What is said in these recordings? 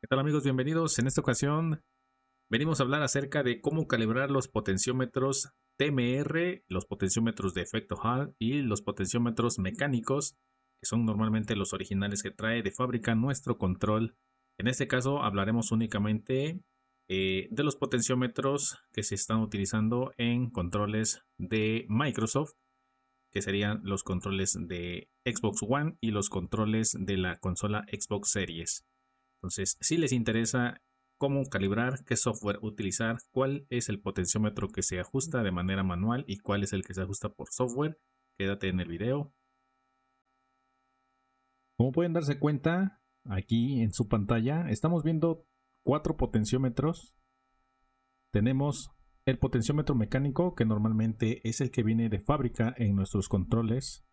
¿Qué tal amigos? Bienvenidos. En esta ocasión venimos a hablar acerca de cómo calibrar los potenciómetros TMR, los potenciómetros de efecto Hall y los potenciómetros mecánicos, que son normalmente los originales que trae de fábrica nuestro control. En este caso hablaremos únicamente de los potenciómetros que se están utilizando en controles de Microsoft, que serían los controles de Xbox One y los controles de la consola Xbox Series. Entonces, si les interesa cómo calibrar, qué software utilizar, cuál es el potenciómetro que se ajusta de manera manual y cuál es el que se ajusta por software, quédate en el video. Como pueden darse cuenta, aquí en su pantalla estamos viendo 4 potenciómetros. Tenemos el potenciómetro mecánico, que normalmente es el que viene de fábrica en nuestros controles.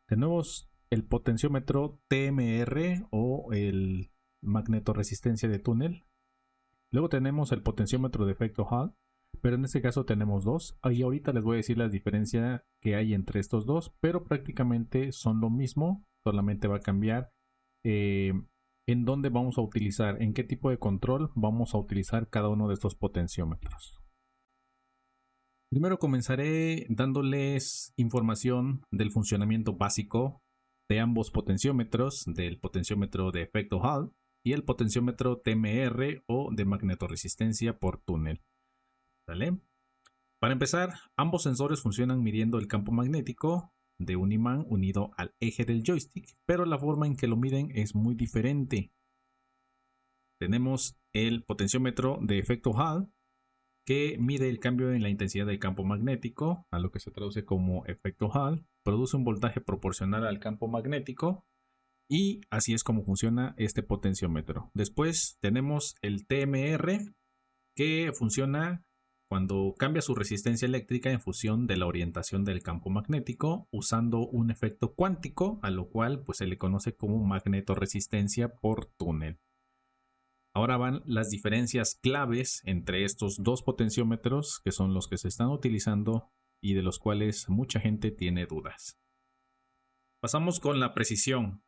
Tenemos el potenciómetro TMR o el magnetoresistencia de túnel. Luego tenemos el potenciómetro de efecto Hall, pero en este caso tenemos dos. Y ahorita les voy a decir la diferencia que hay entre estos dos, pero prácticamente son lo mismo, solamente va a cambiar en dónde vamos a utilizar, en qué tipo de control vamos a utilizar cada uno de estos potenciómetros. Primero comenzaré dándoles información del funcionamiento básico de ambos potenciómetros, del potenciómetro de efecto Hall y el potenciómetro TMR o de magnetoresistencia por túnel. ¿Vale? Para empezar, ambos sensores funcionan midiendo el campo magnético de un imán unido al eje del joystick, pero la forma en que lo miden es muy diferente. Tenemos el potenciómetro de efecto Hall, que mide el cambio en la intensidad del campo magnético, a lo que se traduce como efecto Hall, produce un voltaje proporcional al campo magnético y así es como funciona este potenciómetro. Después tenemos el TMR, que funciona cuando cambia su resistencia eléctrica en función de la orientación del campo magnético usando un efecto cuántico, a lo cual pues, se le conoce como magnetoresistencia por túnel. Ahora van las diferencias claves entre estos dos potenciómetros, que son los que se están utilizando y de los cuales mucha gente tiene dudas. Pasamos con la precisión.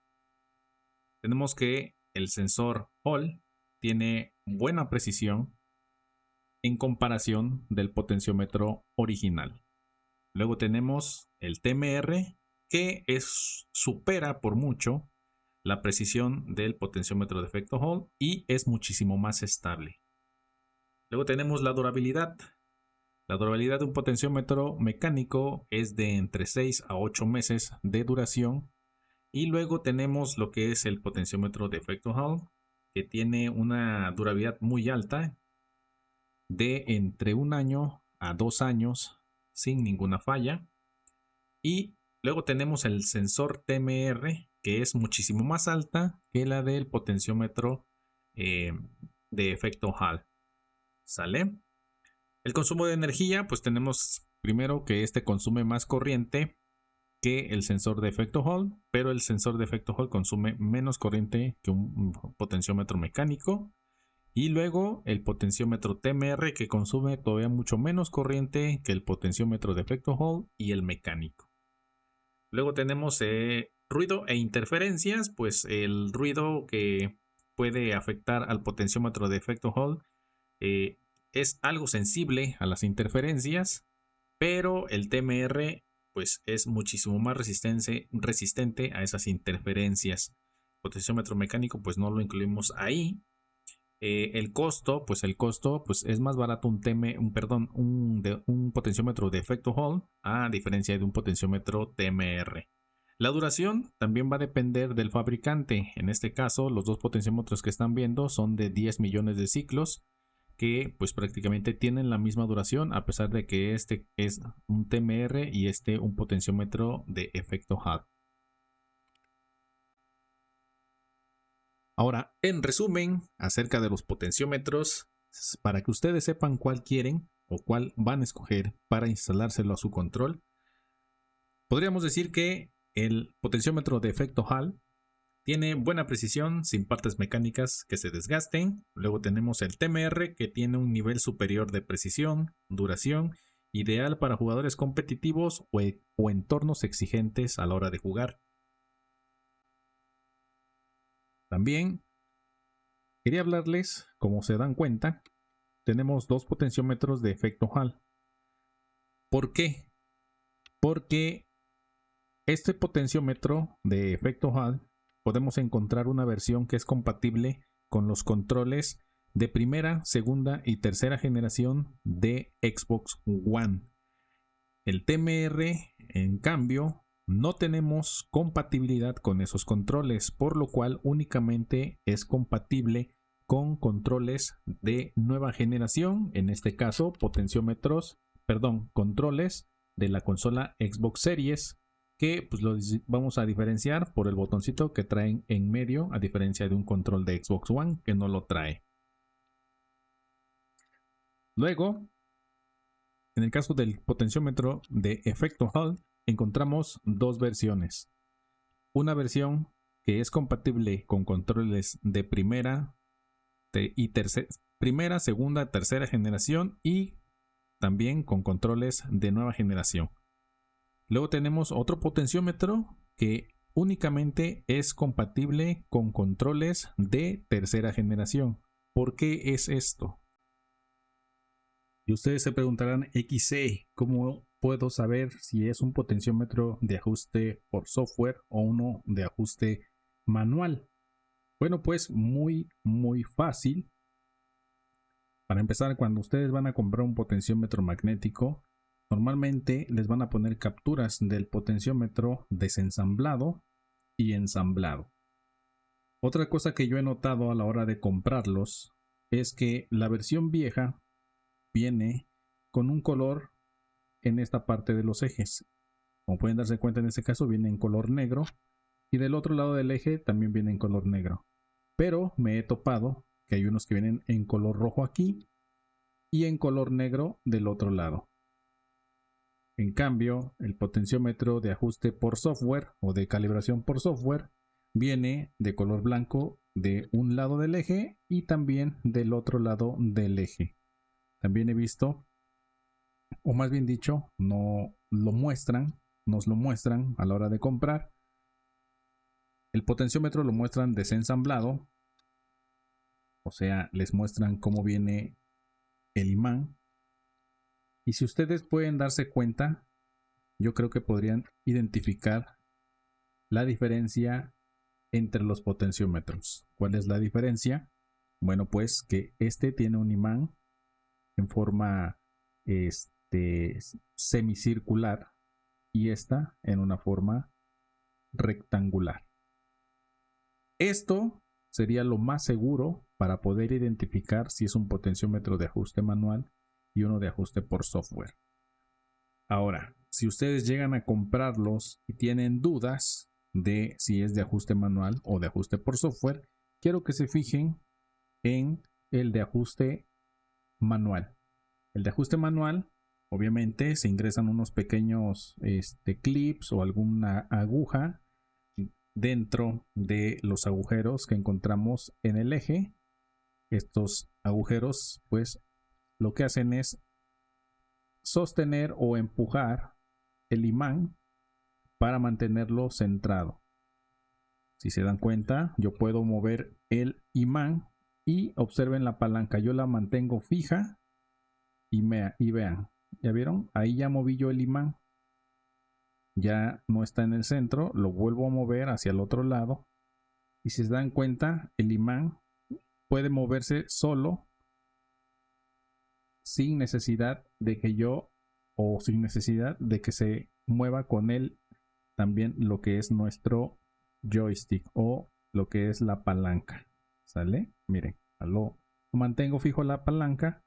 Tenemos que el sensor Hall tiene buena precisión en comparación del potenciómetro original. Luego tenemos el TMR, que supera por mucho la precisión del potenciómetro de efecto Hall y es muchísimo más estable. Luego tenemos la durabilidad. La durabilidad de un potenciómetro mecánico es de entre 6 a 8 meses de duración. Y luego tenemos lo que es el potenciómetro de efecto Hall, que tiene una durabilidad muy alta de entre 1 año a 2 años sin ninguna falla. Y luego tenemos el sensor TMR, que es muchísimo más alta que la del potenciómetro de efecto Hall. ¿Sale? El consumo de energía, pues tenemos primero que este consume más corriente que el sensor de efecto Hall, pero el sensor de efecto Hall consume menos corriente que un potenciómetro mecánico. Y luego el potenciómetro TMR, que consume todavía mucho menos corriente que el potenciómetro de efecto Hall y el mecánico. Luego tenemos ruido e interferencias, pues el ruido que puede afectar al potenciómetro de efecto Hall es algo sensible a las interferencias, pero el TMR pues es muchísimo más resistente a esas interferencias. Potenciómetro mecánico pues no lo incluimos ahí. El costo pues es más barato un potenciómetro de efecto Hall a diferencia de un potenciómetro TMR. La duración también va a depender del fabricante. En este caso los dos potenciómetros que están viendo son de 10 millones de ciclos, que pues prácticamente tienen la misma duración, a pesar de que este es un TMR y este un potenciómetro de efecto Hall. Ahora, en resumen, acerca de los potenciómetros, para que ustedes sepan cuál quieren o cuál van a escoger para instalárselo a su control, podríamos decir que el potenciómetro de efecto Hall tiene buena precisión sin partes mecánicas que se desgasten. Luego tenemos el TMR, que tiene un nivel superior de precisión, duración, ideal para jugadores competitivos o entornos exigentes a la hora de jugar. También Quería hablarles, como se dan cuenta, tenemos dos potenciómetros de efecto Hall. ¿Por qué? Porque este potenciómetro de efecto Hall podemos encontrar una versión que es compatible con los controles de primera, segunda y tercera generación de Xbox One. El TMR, en cambio, no tenemos compatibilidad con esos controles, por lo cual únicamente es compatible con controles de nueva generación, en este caso controles de la consola Xbox Series, que pues los vamos a diferenciar por el botoncito que traen en medio, a diferencia de un control de Xbox One que no lo trae. Luego, en el caso del potenciómetro de efecto Hall, encontramos dos versiones. Una versión que es compatible con controles de primera, segunda, tercera generación y también con controles de nueva generación. Luego tenemos otro potenciómetro que únicamente es compatible con controles de tercera generación. ¿Por qué es esto? Y ustedes se preguntarán, XC, ¿cómo puedo saber si es un potenciómetro de ajuste por software o uno de ajuste manual? Bueno, pues muy fácil. Para empezar, cuando ustedes van a comprar un potenciómetro magnético, normalmente les van a poner capturas del potenciómetro desensamblado y ensamblado. Otra cosa que yo he notado a la hora de comprarlos es que la versión vieja viene con un color en esta parte de los ejes. Como pueden darse cuenta, en este caso viene en color negro y del otro lado del eje también viene en color negro. Pero me he topado que hay unos que vienen en color rojo aquí y en color negro del otro lado. En cambio, el potenciómetro de ajuste por software o de calibración por software viene de color blanco de un lado del eje y también del otro lado del eje. También he visto, o más bien dicho, nos lo muestran a la hora de comprar. El potenciómetro lo muestran desensamblado, o sea, les muestran cómo viene el imán. Y si ustedes pueden darse cuenta, yo creo que podrían identificar la diferencia entre los potenciómetros. ¿Cuál es la diferencia? Bueno, pues que este tiene un imán en forma semicircular y esta en una forma rectangular. Esto sería lo más seguro para poder identificar si es un potenciómetro de ajuste manual y uno de ajuste por software. Ahora, si ustedes llegan a comprarlos y tienen dudas de si es de ajuste manual o de ajuste por software, quiero que se fijen en el de ajuste manual. El de ajuste manual, obviamente, se ingresan unos pequeños clips o alguna aguja dentro de los agujeros que encontramos en el eje. Estos agujeros, pues, lo que hacen es sostener o empujar el imán para mantenerlo centrado. Si se dan cuenta, yo puedo mover el imán y observen la palanca. Yo la mantengo fija y vean, ¿ya vieron? Ahí ya moví yo el imán. Ya no está en el centro, lo vuelvo a mover hacia el otro lado. Y si se dan cuenta, el imán puede moverse solo sin necesidad de que sin necesidad de que se mueva con él también lo que es nuestro joystick o lo que es la palanca. ¿Sale? Miren, lo mantengo fijo la palanca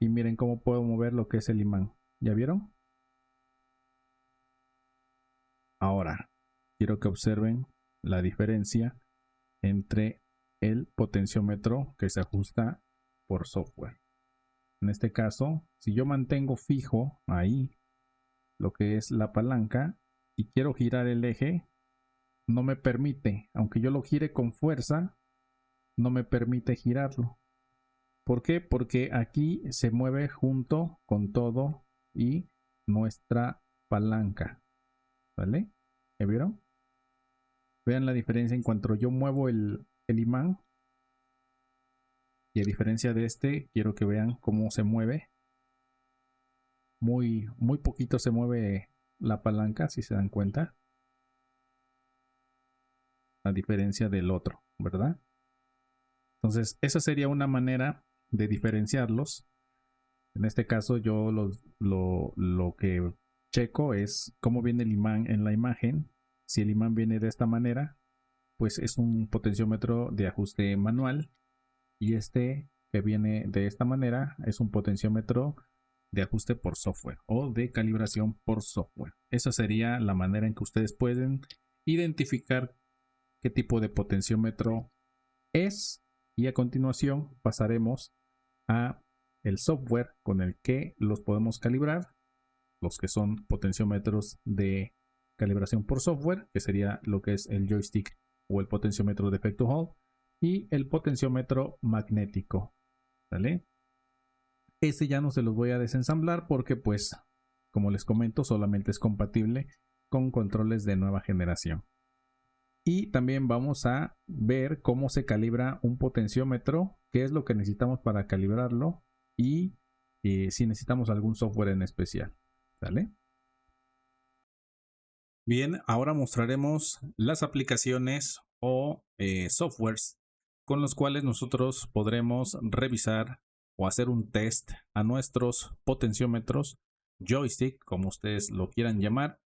y miren cómo puedo mover lo que es el imán. ¿Ya vieron? Ahora, quiero que observen la diferencia entre el potenciómetro que se ajusta por software. En este caso, si yo mantengo fijo ahí lo que es la palanca y quiero girar el eje, no me permite, aunque yo lo gire con fuerza, no me permite girarlo. ¿Por qué? Porque aquí se mueve junto con todo y nuestra palanca. ¿Vale? ¿Ya vieron? Vean la diferencia en cuanto yo muevo el imán. Y a diferencia de este, quiero que vean cómo se mueve. Muy poquito se mueve la palanca, si se dan cuenta. A diferencia del otro, ¿verdad? Entonces, esa sería una manera de diferenciarlos. En este caso, yo lo que checo es cómo viene el imán en la imagen. Si el imán viene de esta manera, pues es un potenciómetro de ajuste manual. Y este que viene de esta manera es un potenciómetro de ajuste por software o de calibración por software. Esa sería la manera en que ustedes pueden identificar qué tipo de potenciómetro es. Y a continuación pasaremos a el software con el que los podemos calibrar, los que son potenciómetros de calibración por software, que sería lo que es el joystick o el potenciómetro de efecto Hall, y el potenciómetro magnético, ¿vale? Este ya no se los voy a desensamblar porque, pues, como les comento, solamente es compatible con controles de nueva generación. Y también vamos a ver cómo se calibra un potenciómetro, qué es lo que necesitamos para calibrarlo y si necesitamos algún software en especial, ¿vale? Bien, ahora mostraremos las aplicaciones o softwares con los cuales nosotros podremos revisar o hacer un test a nuestros potenciómetros, joystick, como ustedes lo quieran llamar,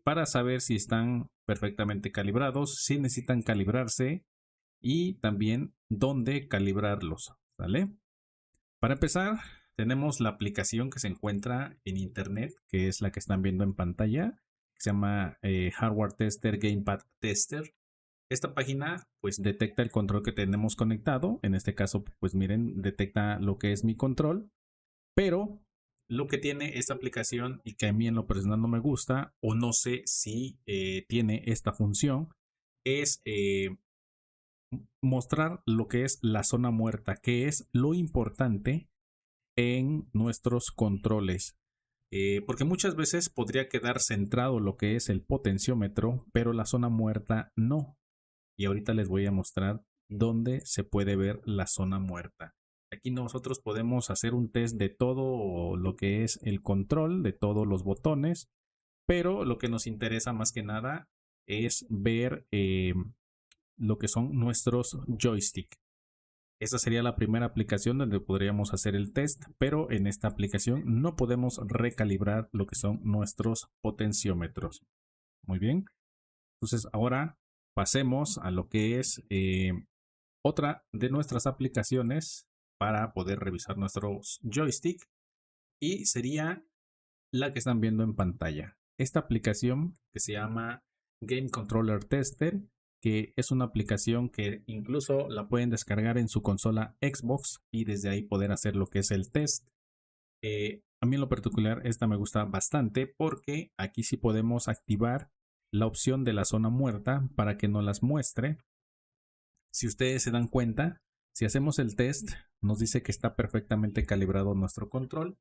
para saber si están perfectamente calibrados, si necesitan calibrarse y también dónde calibrarlos, ¿vale? Para empezar, tenemos la aplicación que se encuentra en internet, que es la que están viendo en pantalla, que se llama Hardware Tester Gamepad Tester. Esta página pues detecta el control que tenemos conectado. En este caso, pues miren, detecta lo que es mi control. Pero lo que tiene esta aplicación y que a mí en lo personal no me gusta, o no sé si tiene esta función, es mostrar lo que es la zona muerta, que es lo importante en nuestros controles. Porque muchas veces podría quedar centrado lo que es el potenciómetro, pero la zona muerta no. Y ahorita les voy a mostrar dónde se puede ver la zona muerta. Aquí nosotros podemos hacer un test de todo lo que es el control, de todos los botones, pero lo que nos interesa más que nada es ver lo que son nuestros joystick. Esa sería la primera aplicación donde podríamos hacer el test, pero en esta aplicación no podemos recalibrar lo que son nuestros potenciómetros. Muy bien. Entonces ahora pasemos a lo que es otra de nuestras aplicaciones para poder revisar nuestros joystick y sería la que están viendo en pantalla. Esta aplicación que se llama Game Controller Tester, que es una aplicación que incluso la pueden descargar en su consola Xbox y desde ahí poder hacer lo que es el test. A mí en lo particular esta me gusta bastante porque aquí sí podemos activar la opción de la zona muerta para que nos las muestre. Si ustedes se dan cuenta, si hacemos el test, nos dice que está perfectamente calibrado nuestro control.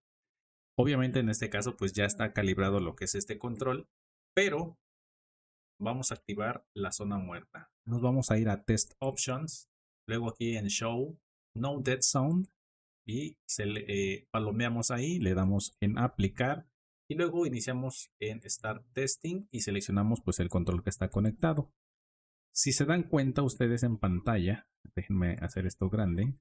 Obviamente en este caso pues ya está calibrado lo que es este control, pero vamos a activar la zona muerta. Nos vamos a ir a Test Options, luego aquí en Show No Dead Zone y palomeamos ahí, le damos en aplicar y luego iniciamos en Start Testing y seleccionamos pues el control que está conectado. Si se dan cuenta ustedes en pantalla, déjenme hacer esto grande,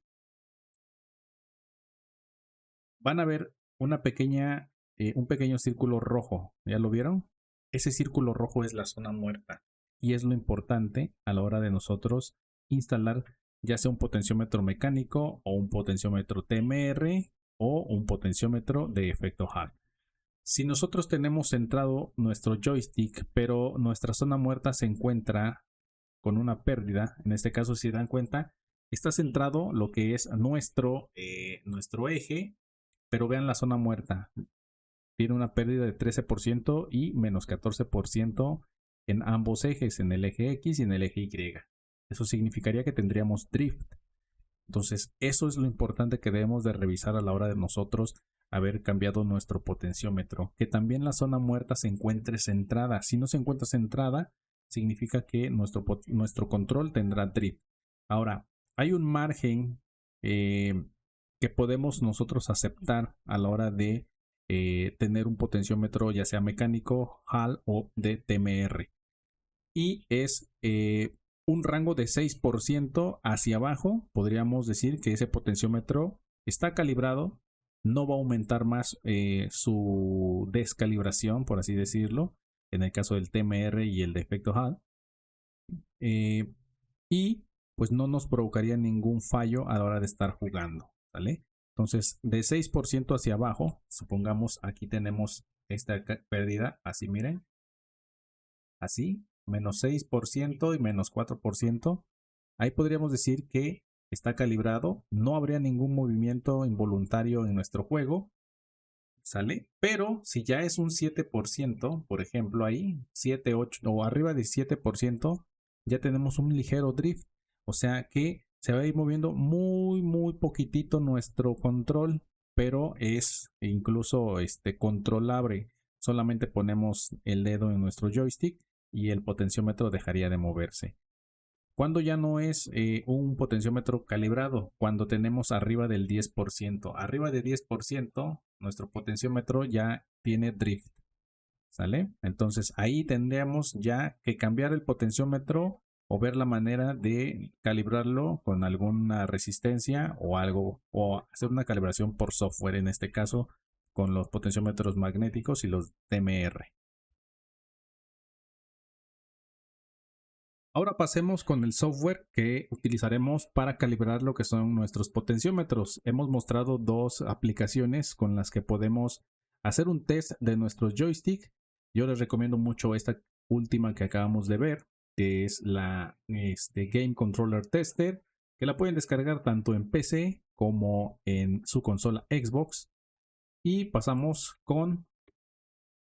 van a ver un pequeño círculo rojo. ¿Ya lo vieron? Ese círculo rojo es la zona muerta y es lo importante a la hora de nosotros instalar ya sea un potenciómetro mecánico o un potenciómetro TMR o un potenciómetro de efecto Hall. Si nosotros tenemos centrado nuestro joystick, pero nuestra zona muerta se encuentra con una pérdida, en este caso si dan cuenta, está centrado lo que es nuestro eje, pero vean la zona muerta. Tiene una pérdida de 13% y menos 14% en ambos ejes, en el eje X y en el eje Y. Eso significaría que tendríamos drift. Entonces, eso es lo importante que debemos de revisar a la hora de nosotros haber cambiado nuestro potenciómetro. Que también la zona muerta se encuentre centrada. Si no se encuentra centrada, significa que nuestro control tendrá drift. Ahora, hay un margen que podemos nosotros aceptar a la hora de tener un potenciómetro ya sea mecánico, HAL o de TMR. Y es un rango de 6% hacia abajo. Podríamos decir que ese potenciómetro está calibrado, no va a aumentar más su descalibración, por así decirlo, en el caso del TMR y el de efecto HAL. Y pues no nos provocaría ningún fallo a la hora de estar jugando, ¿vale? Entonces, de 6% hacia abajo, supongamos aquí tenemos esta pérdida, así miren, así, menos 6% y menos 4%. Ahí podríamos decir que está calibrado, no habría ningún movimiento involuntario en nuestro juego, ¿sale? Pero si ya es un 7%, por ejemplo ahí, 7, 8 o arriba de 7%, ya tenemos un ligero drift. O sea que se va a ir moviendo muy poquitito nuestro control, pero es incluso controlable. Solamente ponemos el dedo en nuestro joystick y el potenciómetro dejaría de moverse. Cuando ya no es un potenciómetro calibrado, cuando tenemos arriba del 10%. Arriba de 10%, nuestro potenciómetro ya tiene drift. ¿Sale? Entonces ahí tendríamos ya que cambiar el potenciómetro o ver la manera de calibrarlo con alguna resistencia o algo, o hacer una calibración por software, en este caso con los potenciómetros magnéticos y los TMR. Ahora pasemos con el software que utilizaremos para calibrar lo que son nuestros potenciómetros. Hemos mostrado dos aplicaciones con las que podemos hacer un test de nuestros joystick. Yo les recomiendo mucho esta última que acabamos de ver, que es la Game Controller Tester, que la pueden descargar tanto en PC como en su consola Xbox. Y pasamos con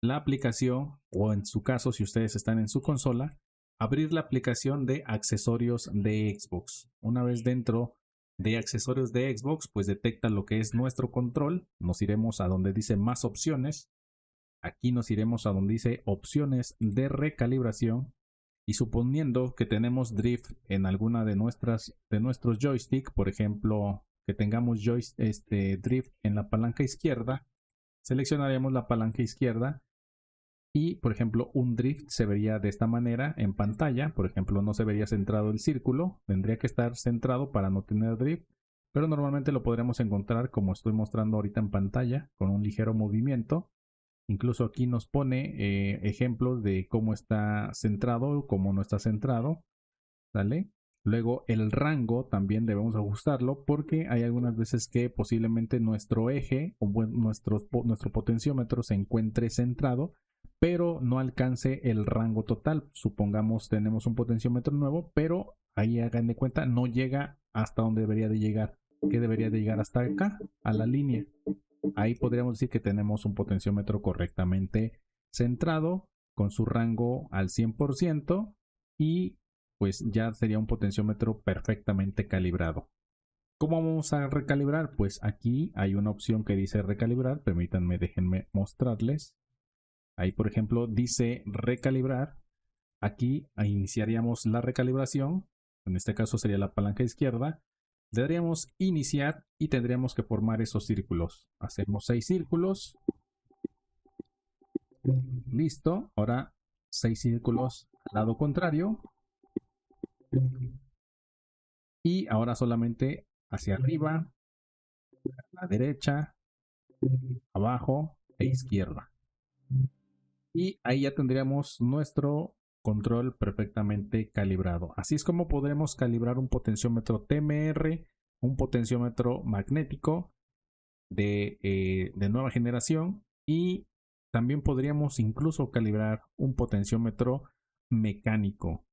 la aplicación, o en su caso, si ustedes están en su consola, abrir la aplicación de accesorios de Xbox. Una vez dentro de accesorios de Xbox, pues detecta lo que es nuestro control. Nos iremos a donde dice más opciones. Aquí nos iremos a donde dice opciones de recalibración. Y suponiendo que tenemos drift en alguna de nuestros joystick, por ejemplo, que tengamos drift en la palanca izquierda, seleccionaremos la palanca izquierda. Y, por ejemplo, un drift se vería de esta manera en pantalla. Por ejemplo, no se vería centrado el círculo. Tendría que estar centrado para no tener drift. Pero normalmente lo podremos encontrar como estoy mostrando ahorita en pantalla, con un ligero movimiento. Incluso aquí nos pone ejemplos de cómo está centrado o cómo no está centrado. ¿Vale? Luego el rango también debemos ajustarlo porque hay algunas veces que posiblemente nuestro eje o nuestro potenciómetro se encuentre centrado, pero no alcance el rango total. Supongamos tenemos un potenciómetro nuevo, pero ahí hagan de cuenta no llega hasta donde debería de llegar. Que debería de llegar hasta acá, a la línea. Ahí podríamos decir que tenemos un potenciómetro correctamente centrado, con su rango al 100% y pues ya sería un potenciómetro perfectamente calibrado. ¿Cómo vamos a recalibrar? Pues aquí hay una opción que dice recalibrar. Permítanme, déjenme mostrarles. Ahí, por ejemplo, dice recalibrar. Aquí iniciaríamos la recalibración. En este caso sería la palanca izquierda. Le daríamos iniciar y tendríamos que formar esos círculos. Hacemos 6 círculos. Listo. Ahora 6 círculos al lado contrario. Y ahora solamente hacia arriba, a la derecha, abajo e izquierda. Y ahí ya tendríamos nuestro control perfectamente calibrado. Así es como podremos calibrar un potenciómetro TMR, un potenciómetro magnético de nueva generación, y también podríamos incluso calibrar un potenciómetro mecánico,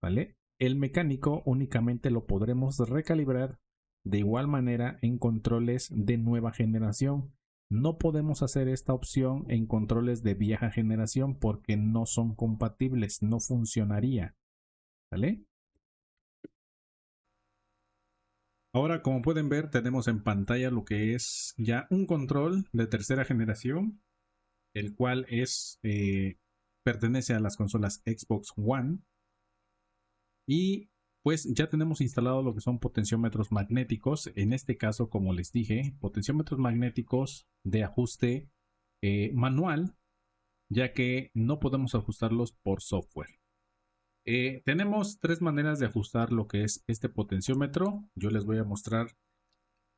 ¿vale? El mecánico únicamente lo podremos recalibrar de igual manera en controles de nueva generación. No podemos hacer esta opción en controles de vieja generación porque no son compatibles, no funcionaría, ¿vale? Ahora, como pueden ver, tenemos en pantalla lo que es ya un control de tercera generación, el cual pertenece a las consolas Xbox One. Y pues ya tenemos instalado lo que son potenciómetros magnéticos. En este caso, como les dije, potenciómetros magnéticos de ajuste manual, ya que no podemos ajustarlos por software. Tenemos tres maneras de ajustar lo que es este potenciómetro. Yo les voy a mostrar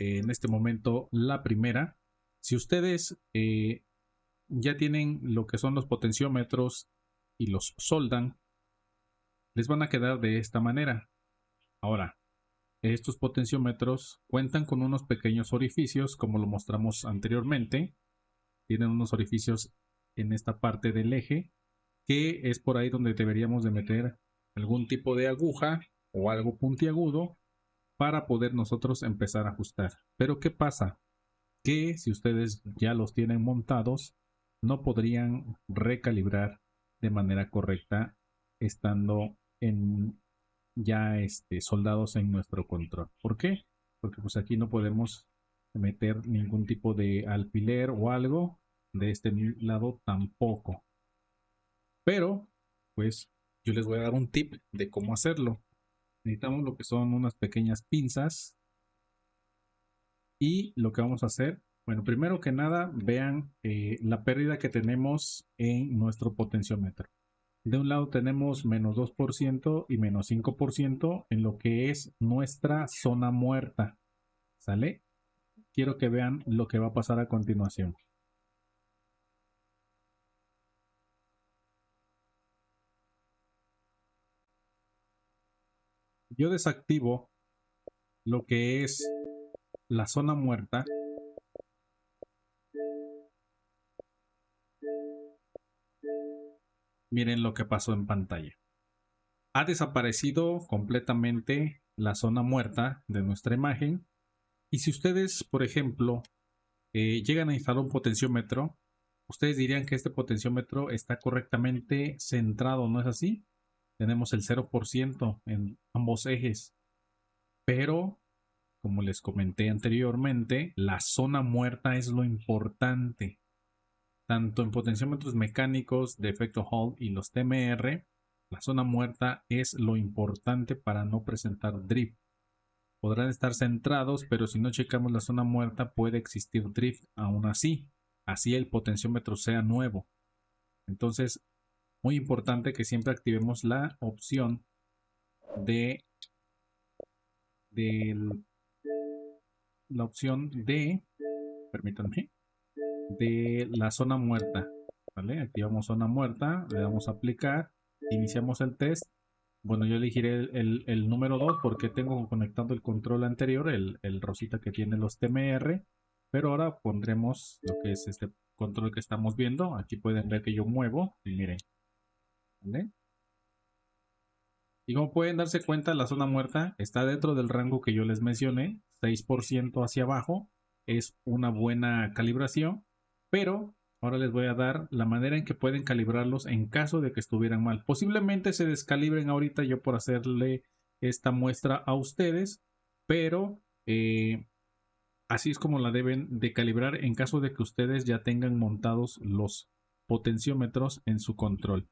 en este momento la primera. Si ustedes ya tienen lo que son los potenciómetros y los soldan, les van a quedar de esta manera. Ahora, estos potenciómetros cuentan con unos pequeños orificios, como lo mostramos anteriormente. Tienen unos orificios en esta parte del eje, que es por ahí donde deberíamos de meter algún tipo de aguja o algo puntiagudo para poder nosotros empezar a ajustar. Pero ¿qué pasa? Que si ustedes ya los tienen montados, no podrían recalibrar de manera correcta estando ya soldados en nuestro control. ¿Por qué? Porque pues aquí no podemos meter ningún tipo de alfiler o algo. De este lado tampoco. Pero pues yo les voy a dar un tip de cómo hacerlo. Necesitamos lo que son unas pequeñas pinzas. Y lo que vamos a hacer, bueno, primero que nada, vean la pérdida que tenemos en nuestro potenciómetro. De un lado tenemos menos 2% y menos 5% en lo que es nuestra zona muerta. ¿Sale? Quiero que vean lo que va a pasar a continuación. Yo desactivo lo que es la zona muerta. Miren lo que pasó en pantalla. Ha desaparecido completamente la zona muerta de nuestra imagen. Y si ustedes, por ejemplo, llegan a instalar un potenciómetro, ustedes dirían que este potenciómetro está correctamente centrado, ¿no es así? Tenemos el 0% en ambos ejes. Pero, como les comenté anteriormente, la zona muerta es lo importante. Tanto en potenciómetros mecánicos de efecto Hall y los TMR, la zona muerta es lo importante para no presentar drift. Podrán estar centrados, pero si no checamos la zona muerta puede existir drift aún así. Así el potenciómetro sea nuevo. Entonces, muy importante que siempre activemos la opción de permítanme, de la zona muerta. ¿Vale? Activamos zona muerta, le damos a aplicar, iniciamos el test. Bueno, yo elegiré el número 2 porque tengo conectado el control anterior, el rosita que tiene los TMR. Pero ahora pondremos lo que es este control que estamos viendo. Aquí pueden ver que yo muevo y miren. ¿Vale? Y como pueden darse cuenta, la zona muerta está dentro del rango que yo les mencioné, 6% hacia abajo. Es una buena calibración, pero ahora les voy a dar la manera en que pueden calibrarlos en caso de que estuvieran mal. Posiblemente se descalibren ahorita yo por hacerle esta muestra a ustedes, pero así es como la deben de calibrar en caso de que ustedes ya tengan montados los potenciómetros en su control.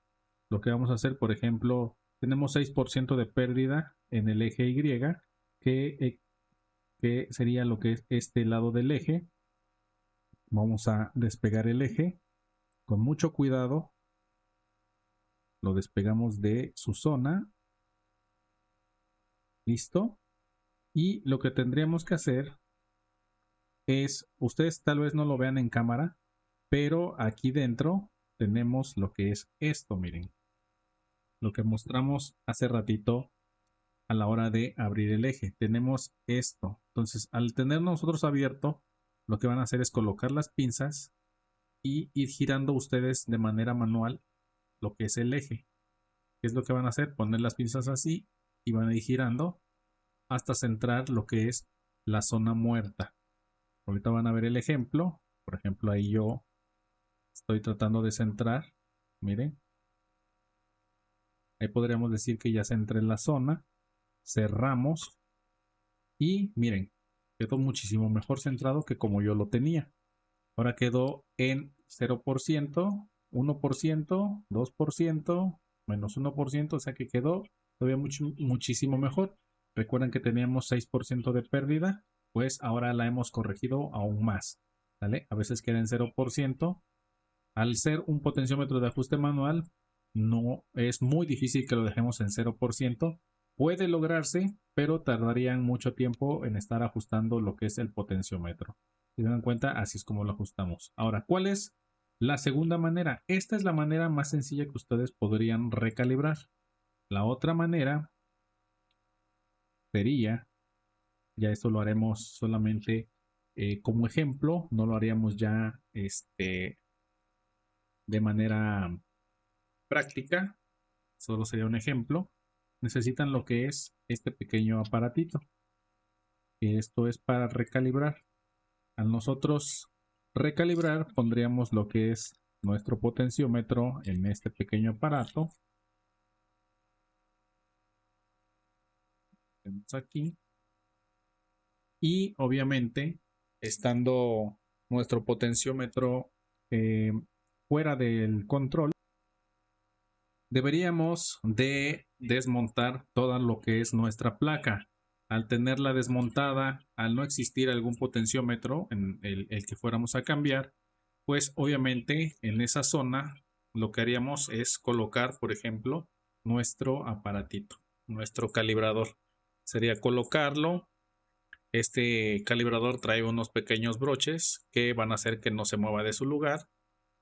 Lo que vamos a hacer, por ejemplo, tenemos 6% de pérdida en el eje Y, que sería lo que es este lado del eje. Vamos a despegar el eje con mucho cuidado. Lo despegamos de su zona. Listo. Y lo que tendríamos que hacer es, ustedes tal vez no lo vean en cámara, pero aquí dentro tenemos lo que es esto, miren. Lo que mostramos hace ratito a la hora de abrir el eje. Tenemos esto. Entonces, al tener nosotros abierto, lo que van a hacer es colocar las pinzas y ir girando ustedes de manera manual lo que es el eje. ¿Qué es lo que van a hacer? Poner las pinzas así y van a ir girando hasta centrar lo que es la zona muerta. Ahorita van a ver el ejemplo. Por ejemplo, ahí yo estoy tratando de centrar. Miren. Ahí podríamos decir que ya centré la zona. Cerramos. Y miren, quedó muchísimo mejor centrado que como yo lo tenía. Ahora quedó en 0%, 1%, 2%, menos 1%, o sea que quedó todavía muchísimo mejor. Recuerden que teníamos 6% de pérdida, pues ahora la hemos corregido aún más, ¿vale? A veces queda en 0%. Al ser un potenciómetro de ajuste manual, no es muy difícil que lo dejemos en 0%. Puede lograrse, pero tardarían mucho tiempo en estar ajustando lo que es el potenciómetro. Si se dan cuenta, así es como lo ajustamos. Ahora, ¿cuál es la segunda manera? Esta es la manera más sencilla que ustedes podrían recalibrar. La otra manera sería, ya esto lo haremos solamente como ejemplo, no lo haríamos ya de manera práctica, solo sería un ejemplo. Necesitan lo que es este pequeño aparatito. Esto es para recalibrar. Al nosotros recalibrar, pondríamos lo que es nuestro potenciómetro en este pequeño aparato. Tenemos aquí. Y obviamente, estando nuestro potenciómetro fuera del control, deberíamos de desmontar todo lo que es nuestra placa. Al tenerla desmontada, al no existir algún potenciómetro en el que fuéramos a cambiar, pues obviamente en esa zona lo que haríamos es colocar, por ejemplo, nuestro aparatito, nuestro calibrador. Sería colocarlo. Este calibrador trae unos pequeños broches que van a hacer que no se mueva de su lugar.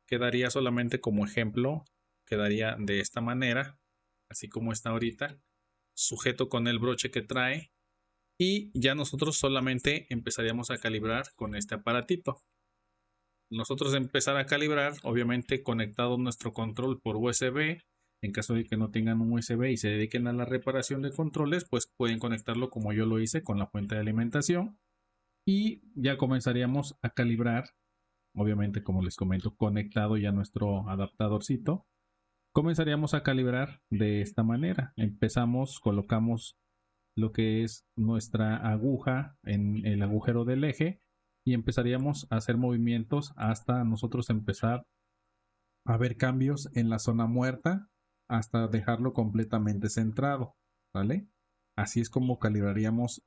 Quedaría solamente como ejemplo, quedaría de esta manera, así como está ahorita, sujeto con el broche que trae, y ya nosotros solamente empezaríamos a calibrar con este aparatito. Nosotros empezar a calibrar, obviamente conectado nuestro control por USB. En caso de que no tengan un USB y se dediquen a la reparación de controles, pues pueden conectarlo como yo lo hice con la fuente de alimentación, y ya comenzaríamos a calibrar. Obviamente, como les comento, conectado ya nuestro adaptadorcito, comenzaríamos a calibrar de esta manera. Empezamos, colocamos lo que es nuestra aguja en el agujero del eje y empezaríamos a hacer movimientos hasta nosotros empezar a ver cambios en la zona muerta hasta dejarlo completamente centrado, ¿vale? Así es como calibraríamos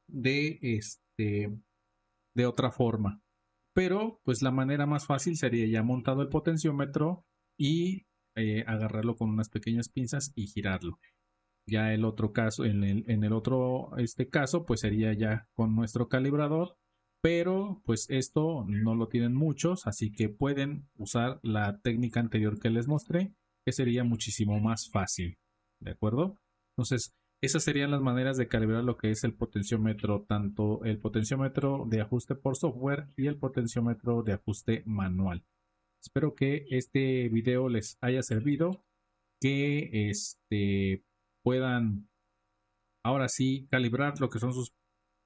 de otra forma. Pero pues la manera más fácil sería ya montado el potenciómetro y agarrarlo con unas pequeñas pinzas y girarlo. Ya el otro caso, en el otro caso, pues sería ya con nuestro calibrador, pero pues esto no lo tienen muchos, así que pueden usar la técnica anterior que les mostré, que sería muchísimo más fácil, ¿de acuerdo? Entonces, esas serían las maneras de calibrar lo que es el potenciómetro, tanto el potenciómetro de ajuste por software y el potenciómetro de ajuste manual. Espero que este video les haya servido, que puedan ahora sí calibrar lo que son sus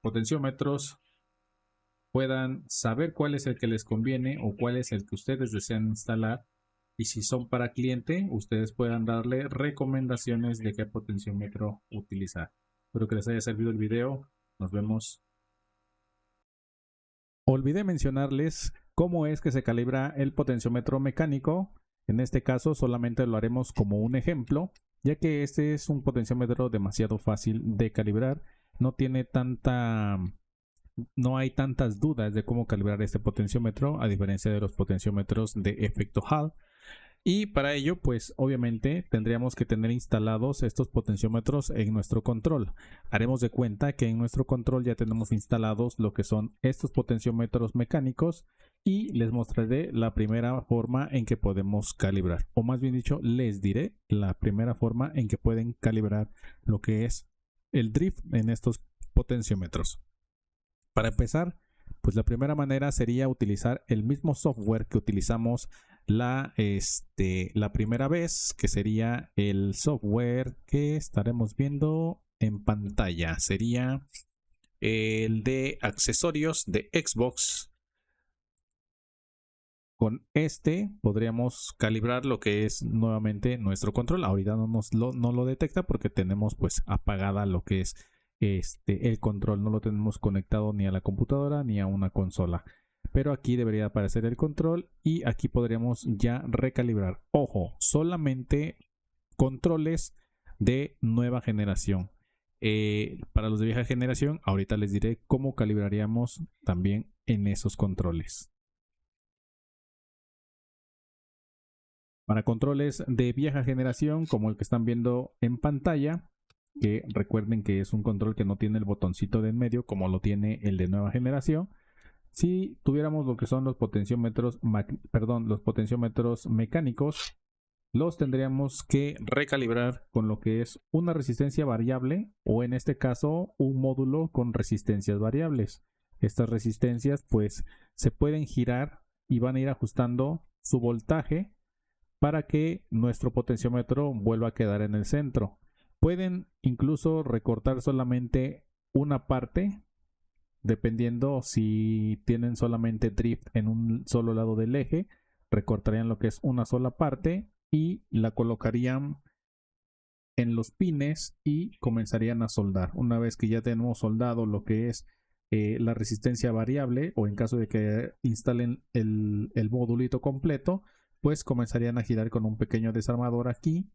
potenciómetros, puedan saber cuál es el que les conviene o cuál es el que ustedes desean instalar, y si son para cliente, ustedes puedan darle recomendaciones de qué potenciómetro utilizar. Espero que les haya servido el video. Nos vemos. Olvidé mencionarles cómo es que se calibra el potenciómetro mecánico. En este caso solamente lo haremos como un ejemplo, ya que este es un potenciómetro demasiado fácil de calibrar. No hay tantas dudas de cómo calibrar este potenciómetro, a diferencia de los potenciómetros de efecto Hall. Y para ello, pues obviamente tendríamos que tener instalados estos potenciómetros en nuestro control. Haremos de cuenta que en nuestro control ya tenemos instalados lo que son estos potenciómetros mecánicos, y les mostraré la primera forma en que podemos calibrar, o más bien dicho, les diré la primera forma en que pueden calibrar lo que es el drift en estos potenciómetros. Para empezar, pues la primera manera sería utilizar el mismo software que utilizamos la primera vez, que sería el software que estaremos viendo en pantalla. Sería el de accesorios de Xbox. Con este podríamos calibrar lo que es nuevamente nuestro control. Ahorita no lo detecta porque tenemos pues apagada lo que es el control. No lo tenemos conectado ni a la computadora ni a una consola. Pero aquí debería aparecer el control y aquí podríamos ya recalibrar. Ojo, solamente controles de nueva generación. Para los de vieja generación, ahorita les diré cómo calibraríamos también en esos controles. Para controles de vieja generación, como el que están viendo en pantalla, que recuerden que es un control que no tiene el botoncito de en medio como lo tiene el de nueva generación. Si tuviéramos lo que son los potenciómetros, los potenciómetros mecánicos, los tendríamos que recalibrar con lo que es una resistencia variable o en este caso un módulo con resistencias variables. Estas resistencias pues se pueden girar y van a ir ajustando su voltaje para que nuestro potenciómetro vuelva a quedar en el centro. Pueden incluso recortar solamente una parte, dependiendo si tienen solamente drift en un solo lado del eje, recortarían lo que es una sola parte y la colocarían en los pines y comenzarían a soldar. Una vez que ya tenemos soldado lo que es la resistencia variable, o en caso de que instalen el modulito completo, pues comenzarían a girar con un pequeño desarmador aquí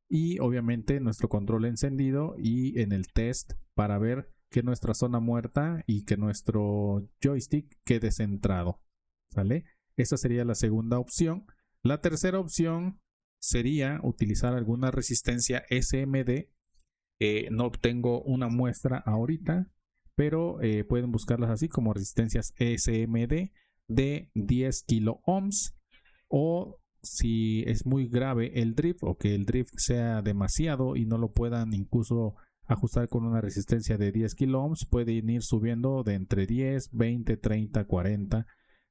y obviamente nuestro control encendido y en el test para ver que nuestra zona muerta y que nuestro joystick quede centrado, ¿sale? Esa sería la segunda opción. La tercera opción sería utilizar alguna resistencia SMD. No obtengo una muestra ahorita, pero pueden buscarlas así como resistencias SMD de 10 kilo ohms, o si es muy grave el drift o que el drift sea demasiado y no lo puedan incluso ajustar con una resistencia de 10 kilo ohms, pueden ir subiendo de entre 10, 20, 30, 40,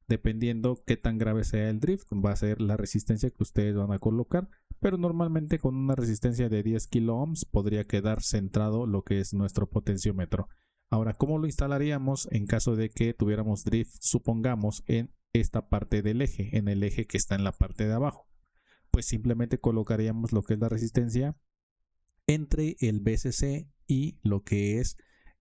dependiendo qué tan grave sea el drift, va a ser la resistencia que ustedes van a colocar, pero normalmente con una resistencia de 10 kilo ohms podría quedar centrado lo que es nuestro potenciómetro. Ahora, ¿cómo lo instalaríamos en caso de que tuviéramos drift, supongamos, en esta parte del eje, en el eje que está en la parte de abajo? Pues simplemente colocaríamos lo que es la resistencia entre el VCC y lo que es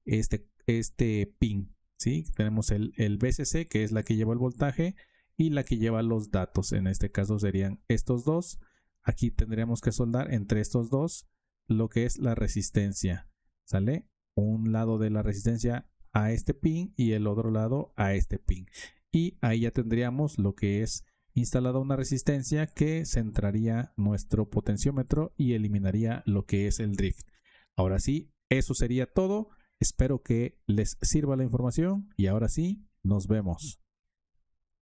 este pin, ¿sí? Tenemos el VCC, que es la que lleva el voltaje, y la que lleva los datos. En este caso serían estos dos. Aquí tendríamos que soldar entre estos dos lo que es la resistencia, ¿sale? Un lado de la resistencia a este pin y el otro lado a este pin. Y ahí ya tendríamos lo que es instalada una resistencia que centraría nuestro potenciómetro y eliminaría lo que es el drift. Ahora sí, eso sería todo. Espero que les sirva la información y ahora sí, nos vemos.